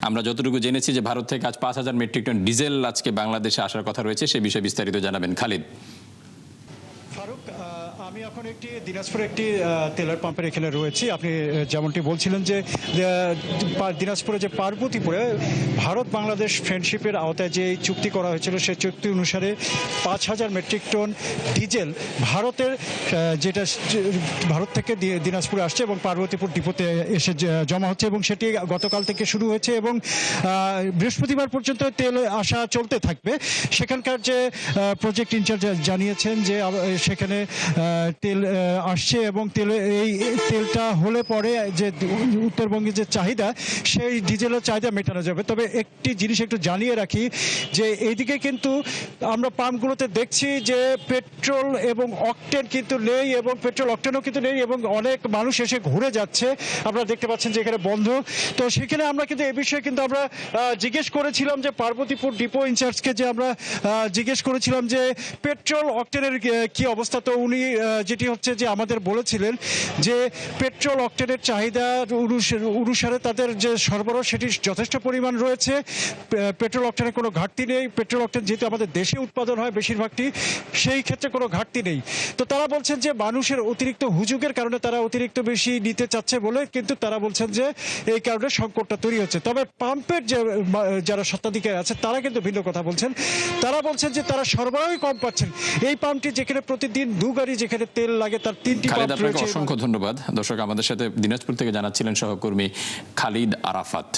আমরা যতটুকু জেনেছি যে ভারত থেকে আজ ৫,০০০ মেট্রিক টন ডিজেল আজকে বাংলাদেশে আসার কথা রয়েছে, সে বিষয়ে বিস্তারিত জানাবেন খালিদ। ফারুক, আমি এখন দিনাজপুরে একটি তেলের পাম্পের এখানে রয়েছি। আপনি যেমনটি বলছিলেন যে দিনাজপুরে যে পার্বতীপুরে ভারত বাংলাদেশ ফ্রেন্ডশিপের আওতায় যে চুক্তি করা হয়েছিল, সেই চুক্তি অনুসারে ৫,০০০ মেট্রিক টন ডিজেল যেটা ভারত থেকে দিনাজপুরে আসছে এবং পার্বতীপুর ডিপোতে এসে জমা হচ্ছে এবং সেটি গতকাল থেকে শুরু হয়েছে এবং বৃহস্পতিবার পর্যন্ত তেল আসা চলতে থাকবে। সেখানকার যে প্রজেক্ট ইনচার্জ জানিয়েছেন যে সেখানে তেল আসছে এবং এই তেলটা হলে পরে যে উত্তরবঙ্গের যে চাহিদা, সেই ডিজেলের চাহিদা মেটানো যাবে। তবে একটি জিনিস একটু জানিয়ে রাখি যে এইদিকে কিন্তু আমরা পাম্পগুলোতে দেখছি যে পেট্রোল এবং অকটেন কিন্তু নেই এবং পেট্রোল অকটেনও কিন্তু নেই এবং অনেক মানুষ এসে ঘুরে যাচ্ছে। আপনারা দেখতে পাচ্ছেন যে এখানে বন্ধ। তো সেখানে আমরা কিন্তু এ বিষয়ে কিন্তু আমরা জিজ্ঞেস করেছিলাম যে পার্বতীপুর ডিপো ইনচার্জকে, যে আমরা জিজ্ঞেস করেছিলাম যে পেট্রোল অকটেনের কি অবস্থা। তো উনি যেটি হচ্ছে যে আমাদের বলেছিলেন যে পেট্রোল অকটেনের চাহিদা অনুসারে তাদের যে সরবরাহ সেটি যথেষ্ট পরিমাণ রয়েছে। পেট্রোল অকটেনের কোনো ঘাটতি নেই। পেট্রোল অকটেন যেহেতু আমাদের দেশে উৎপাদন হয় বেশিরভাগটি, সেই ক্ষেত্রে কোনো ঘাটতি নেই। তো তারা বলছেন যে মানুষের অতিরিক্ত হুজুগের কারণে তারা অতিরিক্ত বেশি নিতে চাচ্ছে বলে, কিন্তু তারা বলছেন যে এই কারণে সংকটটা তৈরি হচ্ছে। তবে পাম্পের যারা স্বত্বাধিকারী আছে তারা কিন্তু ভিন্ন কথা বলছেন। তারা বলছেন যে তারা সরবরাহই কম পাচ্ছেন। এই পাম্পটি যেখানে প্রতিদিন ২ গাড়ি যেখানে তেল লাগে, তার ৩টি পাম্প রয়েছে। অসংখ্য ধন্যবাদ। দর্শক, আমাদের সাথে দিনাজপুর থেকে জানাচ্ছিলেন সহকর্মী খালিদ আরাফাত।